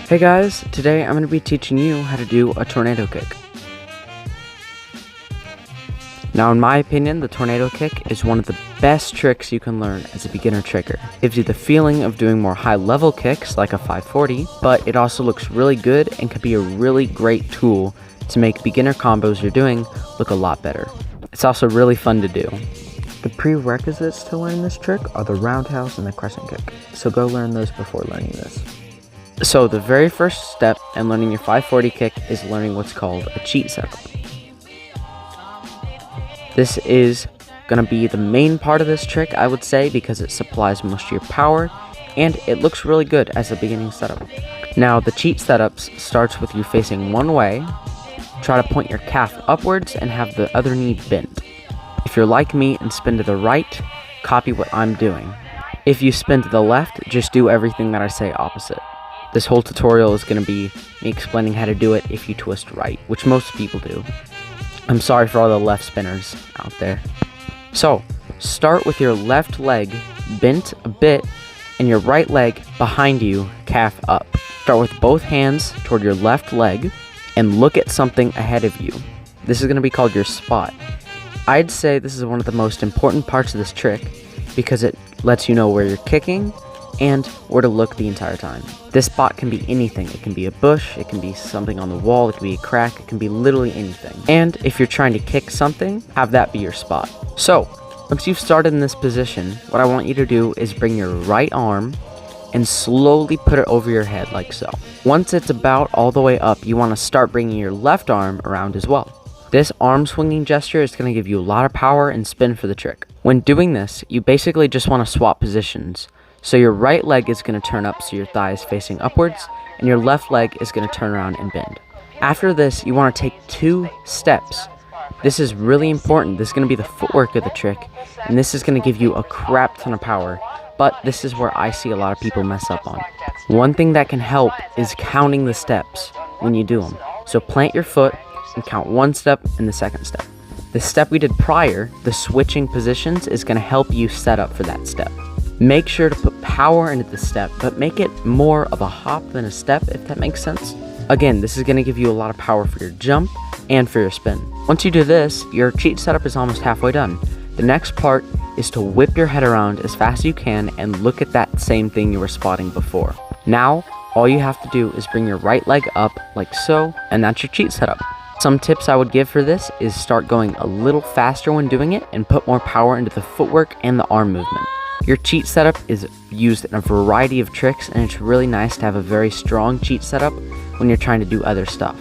Hey guys, today I'm going to be teaching you how to do a tornado kick. Now in my opinion, the tornado kick is one of the best tricks you can learn as a beginner tricker. It gives you the feeling of doing more high level kicks like a 540, but it also looks really good and can be a really great tool to make beginner combos you're doing look a lot better. It's also really fun to do. The prerequisites to learn this trick are the roundhouse and the crescent kick, so go learn those before learning this. So the very first step in learning your 540 kick is learning what's called a cheat setup. This is going to be the main part of this trick, I would say, because it supplies most of your power and it looks really good as a beginning setup. Now the cheat setups starts with you facing one way, try to point your calf upwards and have the other knee bent. If you're like me and spin to the right, copy what I'm doing. If you spin to the left, just do everything that I say opposite. This whole tutorial is going to be me explaining how to do it if you twist right, which most people do. I'm sorry for all the left spinners out there. So, start with your left leg bent a bit and your right leg behind you, calf up. Start with both hands toward your left leg and look at something ahead of you. This is going to be called your spot. I'd say this is one of the most important parts of this trick because it lets you know where you're kicking and where to look the entire time. This spot can be anything. It can be a bush, it can be something on the wall, it can be a crack, it can be literally anything. And if you're trying to kick something, have that be your spot. So, once you've started in this position, what I want you to do is bring your right arm and slowly put it over your head like so. Once it's about all the way up, you want to start bringing your left arm around as well. This arm swinging gesture is going to give you a lot of power and spin for the trick. When doing this, you basically just want to swap positions. So your right leg is going to turn up so your thigh is facing upwards, and your left leg is going to turn around and bend. After this, you want to take 2 steps. This is really important. This is going to be the footwork of the trick, and this is going to give you a crap ton of power, but this is where I see a lot of people mess up on. One thing that can help is counting the steps when you do them. So plant your foot and count 1 step and the 2nd step. The step we did prior, the switching positions, is going to help you set up for that step. Make sure to put power into the step, but make it more of a hop than a step, if that makes sense. Again, this is going to give you a lot of power for your jump and for your spin. Once you do this, your cheat setup is almost halfway done. The next part is to whip your head around as fast as you can and look at that same thing you were spotting before. Now, all you have to do is bring your right leg up like so, and that's your cheat setup. Some tips I would give for this is start going a little faster when doing it and put more power into the footwork and the arm movement. Your cheat setup is used in a variety of tricks, and it's really nice to have a very strong cheat setup when you're trying to do other stuff.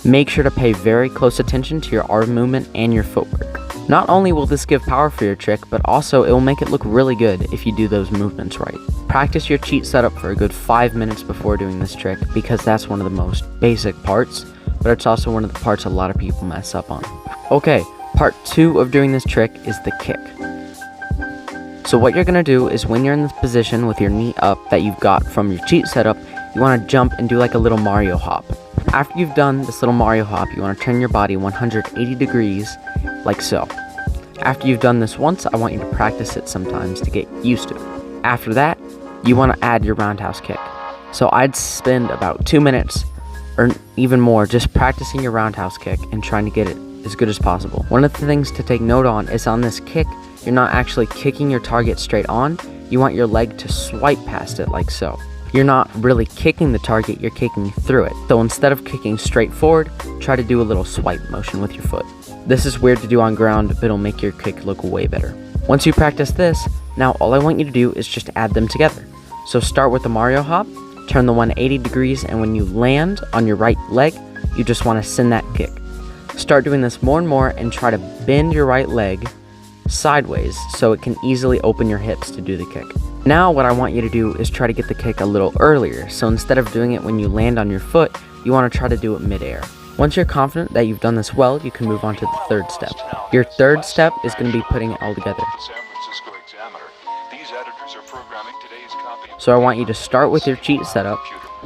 Make sure to pay very close attention to your arm movement and your footwork. Not only will this give power for your trick, but also it will make it look really good if you do those movements right. Practice your cheat setup for a good 5 minutes before doing this trick because that's one of the most basic parts, but it's also one of the parts a lot of people mess up on. Okay, part 2 of doing this trick is the kick. So what you're going to do is when you're in this position with your knee up that you've got from your cheat setup, you want to jump and do like a little Mario hop. After you've done this little Mario hop, you want to turn your body 180 degrees like so. After you've done this once, I want you to practice it sometimes to get used to it. After that, you want to add your roundhouse kick. So I'd spend about 2 minutes or even more just practicing your roundhouse kick and trying to get it as good as possible. One of the things to take note on is on this kick, you're not actually kicking your target straight on, you want your leg to swipe past it like so. You're not really kicking the target, you're kicking through it. So instead of kicking straight forward, try to do a little swipe motion with your foot. This is weird to do on ground, but it'll make your kick look way better. Once you practice this, now all I want you to do is just add them together. So start with the Mario hop, turn the 180 degrees, and when you land on your right leg, you just want to send that kick. Start doing this more and more and try to bend your right leg sideways so it can easily open your hips to do the kick. Now what I want you to do is try to get the kick a little earlier, so instead of doing it when you land on your foot, you want to try to do it mid-air. Once you're confident that you've done this well, you can move on to the 3rd step. Your 3rd step is going to be putting it all together. So I want you to start with your cheat setup,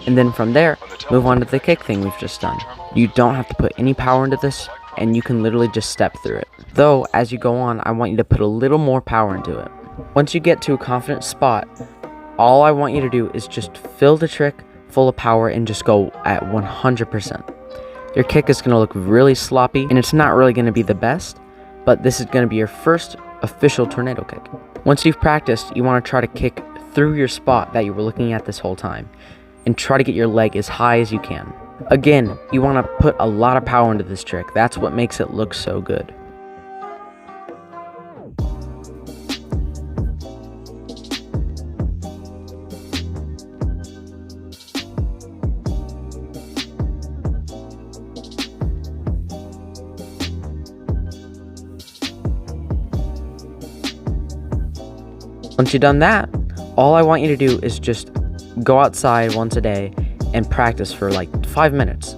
and then from there, move on to the kick thing we've just done. You don't have to put any power into this, and you can literally just step through it. Though, as you go on, I want you to put a little more power into it. Once you get to a confident spot, all I want you to do is just fill the trick full of power and just go at 100%. Your kick is going to look really sloppy, and it's not really going to be the best, but this is going to be your first official tornado kick. Once you've practiced, you want to try to kick through your spot that you were looking at this whole time, and try to get your leg as high as you can. Again, you want to put a lot of power into this trick. That's what makes it look so good. Once you've done that, all I want you to do is just go outside once a day and practice for like 5 minutes.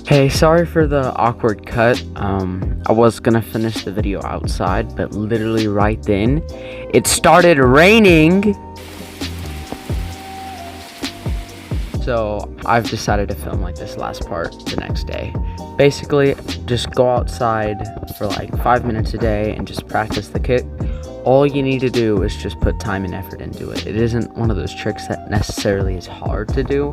Hey, sorry for the awkward cut. I was gonna finish the video outside, but literally right then, it started raining. So I've decided to film like this last part the next day. Basically, just go outside for like 5 minutes a day and just practice the kick. All you need to do is just put time and effort into it. It isn't one of those tricks that necessarily is hard to do.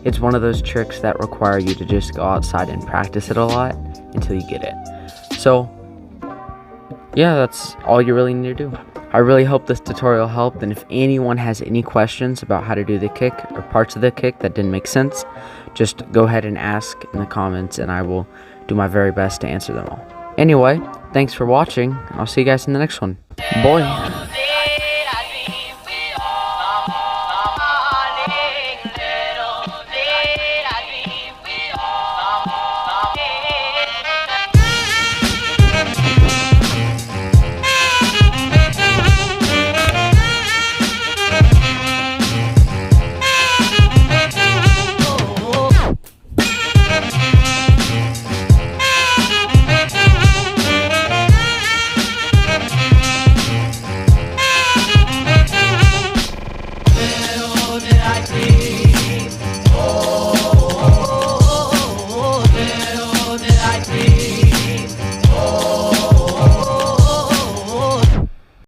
It's one of those tricks that require you to just go outside and practice it a lot until you get it. So, yeah, that's all you really need to do. I really hope this tutorial helped, and if anyone has any questions about how to do the kick or parts of the kick that didn't make sense, just go ahead and ask in the comments, and I will do my very best to answer them all. Anyway, thanks for watching, and I'll see you guys in the next one. Boy.